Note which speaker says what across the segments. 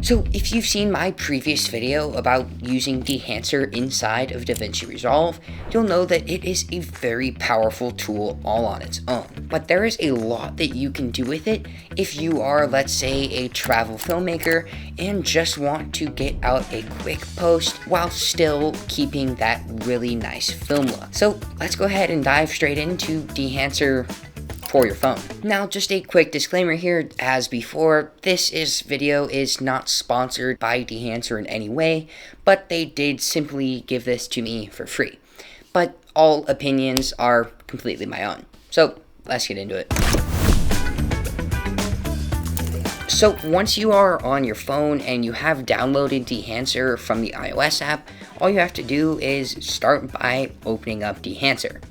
Speaker 1: So if you've seen my previous video about using Dehancer inside of DaVinci Resolve, you'll know that it is a very powerful tool all on its own. But there is a lot that you can do with it if you are, let's say, a travel filmmaker and just want to get out a quick post while still keeping that really nice film look. So let's go ahead and dive straight into Dehancer for your phone. Now, just a quick disclaimer here, as before, this video is not sponsored by Dehancer in any way, but they did simply give this to me for free. But all opinions are completely my own. So let's get into it. So once you are on your phone and you have downloaded Dehancer from the iOS app, all you have to do is start by opening up Dehancer.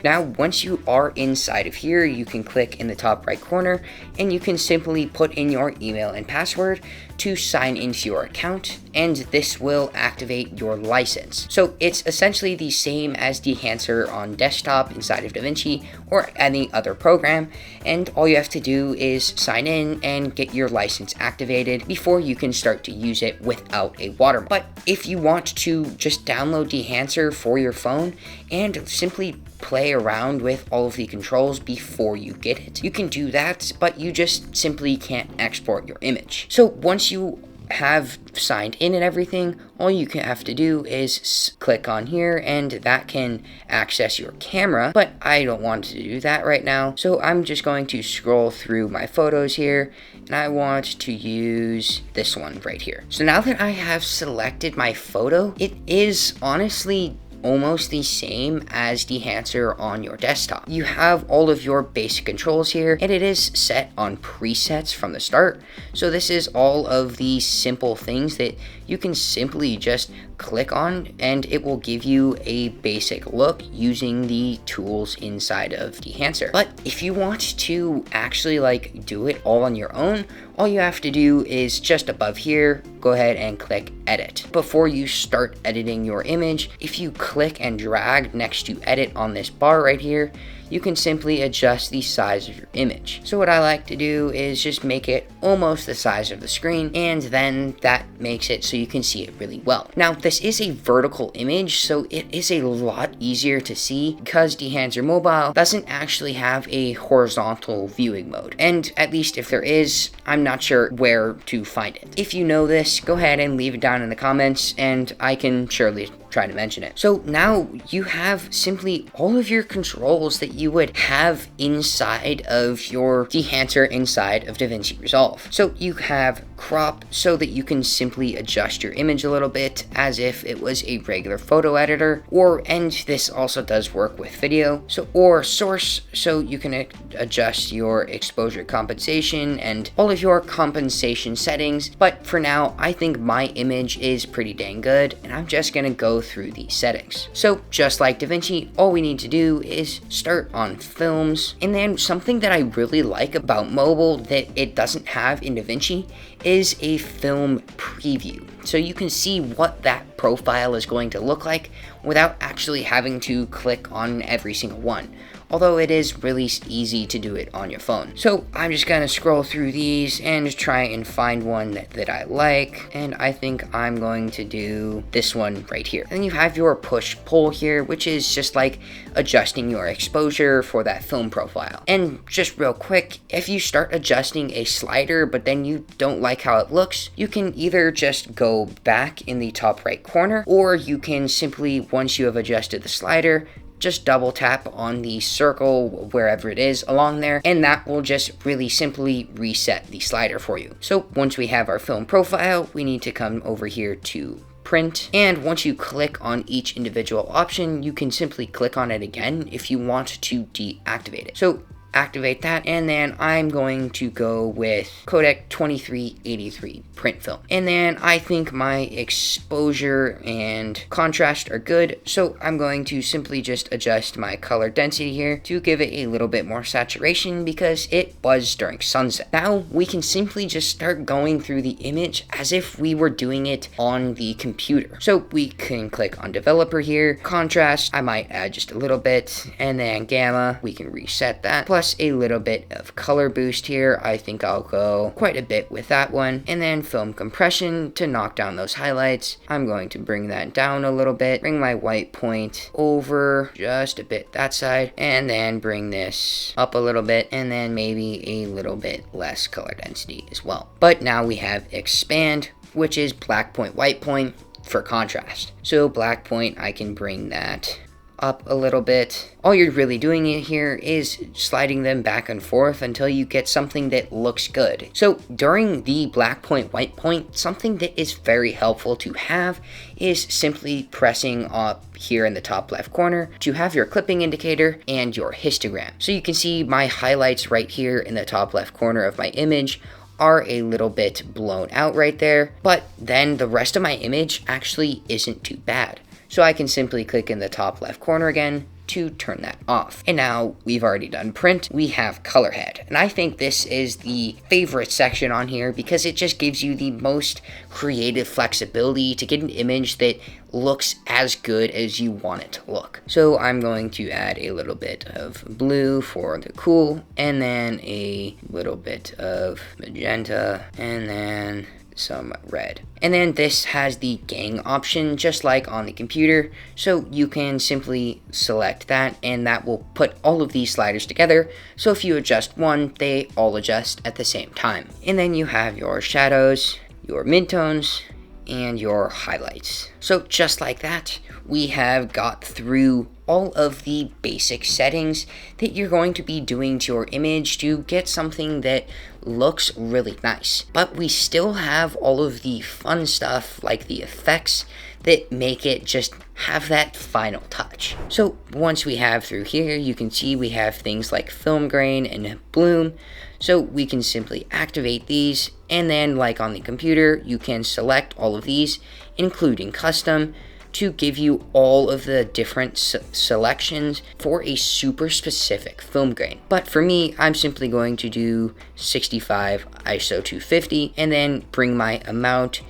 Speaker 1: Now, once you are inside of here, you can click in the top right corner and you can simply put in your email and password to sign into your account, and this will activate your license. So it's essentially the same as Dehancer on desktop inside of DaVinci or any other program, and all you have to do is sign in and get your license activated before you can start to use it without a watermark. But if you want to just download Dehancer for your phone and simply play around with all of the controls before you get it, you can do that, but you just simply can't export your image. So once you have signed in and everything, all you have to do is click on here and that can access your camera, but I don't want to do that right now. So I'm just going to scroll through my photos here and I want to use this one right here. So now that I have selected my photo, it is honestly almost the same as Dehancer on your desktop. You have all of your basic controls here, and it is set on presets from the start. So this is all of these simple things that you can simply just click on and it will give you a basic look using the tools inside of Dehancer. But if you want to actually do it all on your own, all you have to do is just above here, go ahead and click edit. Before you start editing your image, if you click and drag next to edit on this bar right here, you can simply adjust the size of your image. So what I like to do is just make it almost the size of the screen, and then that makes it so you can see it really well. Now, this is a vertical image, so it is a lot easier to see because Dehancer Mobile doesn't actually have a horizontal viewing mode. And at least if there is, I'm not sure where to find it. If you know this, go ahead and leave it down in the comments and I can surely try to mention it. So now you have simply all of your controls that you would have inside of your Dehancer inside of DaVinci Resolve. So you have crop so that you can simply adjust your image a little bit as if it was a regular photo editor, and this also does work with video. So or source, so you can adjust your exposure compensation and all of your compensation settings. But for now, I think my image is pretty dang good and I'm just gonna go through these settings. So just like DaVinci, all we need to do is start on films, and then something that I really like about mobile that it doesn't have in DaVinci is a film preview. So you can see what that profile is going to look like without actually having to click on every single one, although it is really easy to do it on your phone. So I'm just gonna scroll through these and just try and find one that I like, and I think I'm going to do this one right here. Then you have your push-pull here, which is just like adjusting your exposure for that film profile. And just real quick, if you start adjusting a slider but then you don't like how it looks, you can either just go back in the top right corner, or you can simply, once you have adjusted the slider, just double tap on the circle wherever it is along there, and that will just really simply reset the slider for you. So once we have our film profile, we need to come over here to print, and once you click on each individual option, you can simply click on it again if you want to deactivate it. So activate that, and then I'm going to go with codec 2383 print film. And then I think my exposure and contrast are good, so I'm going to simply just adjust my color density here to give it a little bit more saturation because it was during sunset. Now we can simply just start going through the image as if we were doing it on the computer. So we can click on developer here, contrast, I might add just a little bit, and then gamma, we can reset that. Plus plus a little bit of color boost here. I think I'll go quite a bit with that one. And then film compression to knock down those highlights. I'm going to bring that down a little bit, bring my white point over just a bit that side, and then bring this up a little bit, and then maybe a little bit less color density as well. But now we have expand, which is black point, white point for contrast. So black point, I can bring that up a little bit. All you're really doing here is sliding them back and forth until you get something that looks good. So during the black point, white point, something that is very helpful to have is simply pressing up here in the top left corner to have your clipping indicator and your histogram. So you can see my highlights right here in the top left corner of my image are a little bit blown out right there, but then the rest of my image actually isn't too bad. So I can simply click in the top left corner again to turn that off. And now we've already done print, we have color head. And I think this is the favorite section on here because it just gives you the most creative flexibility to get an image that looks as good as you want it to look. So I'm going to add a little bit of blue for the cool, and then a little bit of magenta, and then some red. And then this has the gang option just like on the computer, so you can simply select that and that will put all of these sliders together, so if you adjust one, they all adjust at the same time. And then you have your shadows, your midtones, and your highlights. So just like that, we have got through all of the basic settings that you're going to be doing to your image to get something that looks really nice. But we still have all of the fun stuff like the effects that make it just have that final touch. So once we have through here, you can see we have things like film grain and bloom. So we can simply activate these, and then like on the computer, you can select all of these, including custom, to give you all of the different selections for a super specific film grain. But for me, I'm simply going to do 65 ISO 250 and then bring my amount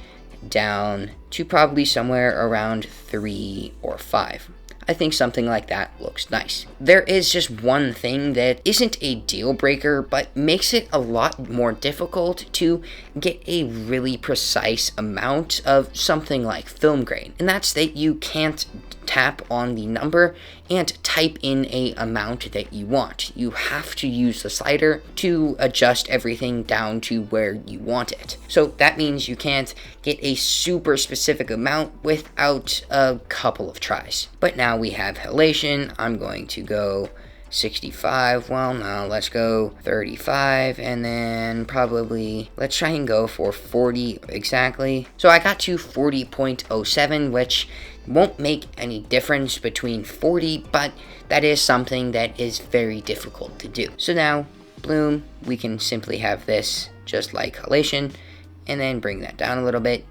Speaker 1: down to probably somewhere around 3 or 5. I think something like that looks nice. There is just one thing that isn't a deal breaker, but makes it a lot more difficult to get a really precise amount of something like film grain. And that's that you can't tap on the number and type in a amount that you want. You have to use the slider to adjust everything down to where you want it. So that means you can't get a super specific amount without a couple of tries. But now we have halation. I'm going to go 65, well no, let's go 35, and then probably, let's try and go for 40 exactly. So I got to 40.07, which won't make any difference between 40, but that is something that is very difficult to do. So now, bloom, we can simply have this just like halation, and then bring that down a little bit.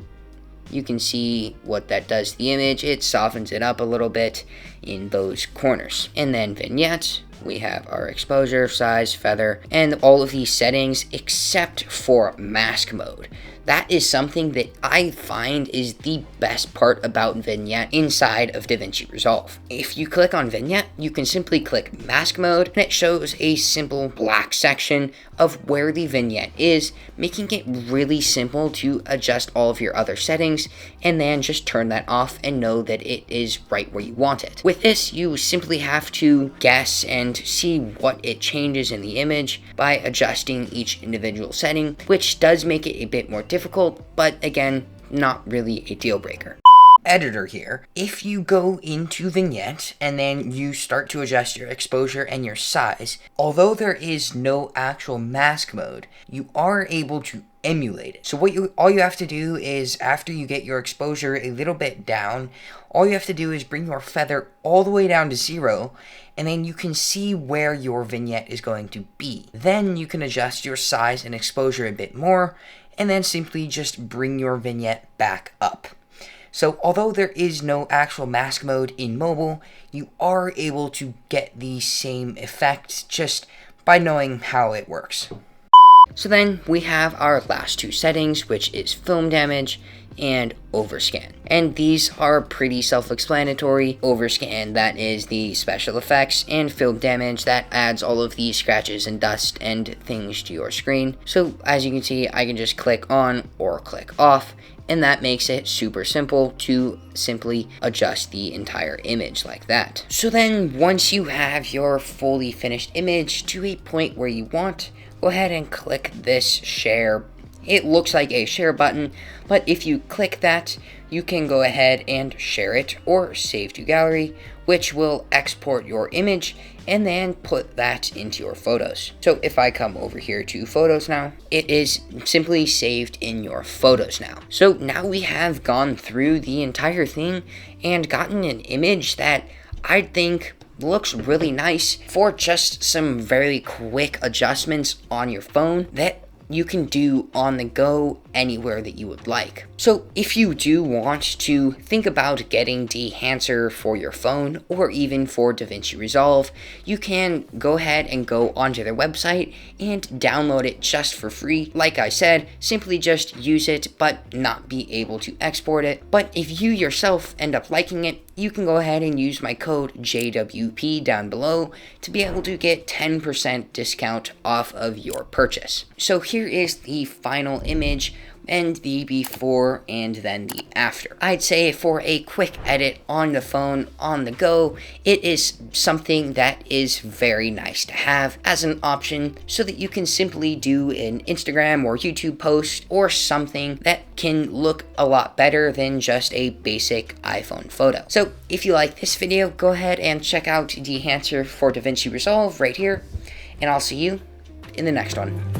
Speaker 1: You can see what that does to the image. It softens it up a little bit in those corners. And then vignettes, we have our exposure, size, feather, and all of these settings except for mask mode. That is something that I find is the best part about Vignette inside of DaVinci Resolve. If you click on Vignette, you can simply click Mask Mode, and it shows a simple black section of where the vignette is, making it really simple to adjust all of your other settings, and then just turn that off and know that it is right where you want it. With this, you simply have to guess and see what it changes in the image by adjusting each individual setting, which does make it a bit more difficult, but again, not really a deal breaker. Editor here, if you go into Vignette and then you start to adjust your exposure and your size, although there is no actual mask mode, you are able to emulate it. So all you have to do is, after you get your exposure a little bit down, all you have to do is bring your feather all the way down to 0, and then you can see where your vignette is going to be. Then you can adjust your size and exposure a bit more, and then simply just bring your vignette back up. So although there is no actual mask mode in mobile, you are able to get the same effect just by knowing how it works. So then we have our last two settings, which is film damage and overscan. And these are pretty self-explanatory. Overscan, that is the special effects, and film damage, that adds all of these scratches and dust and things to your screen. So as you can see, I can just click on or click off, and that makes it super simple to simply adjust the entire image like that. So then once you have your fully finished image to a point where you want, go ahead and click this share. It looks like a share button, but if you click that, you can go ahead and share it or save to gallery, which will export your image and then put that into your photos. So if I come over here to photos now, it is simply saved in your photos now. So now we have gone through the entire thing and gotten an image that I think looks really nice for just some very quick adjustments on your phone that you can do on the go anywhere that you would like. So if you do want to think about getting Dehancer for your phone or even for DaVinci Resolve, you can go ahead and go onto their website and download it just for free. Like I said, simply just use it but not be able to export it. But if you yourself end up liking it, you can go ahead and use my code JWP down below to be able to get 10% discount off of your purchase. So here is the final image and the before and then the after. I'd say for a quick edit on the phone, on the go, it is something that is very nice to have as an option so that you can simply do an Instagram or YouTube post or something that can look a lot better than just a basic iPhone photo. So if you like this video, go ahead and check out Dehancer for DaVinci Resolve right here, and I'll see you in the next one.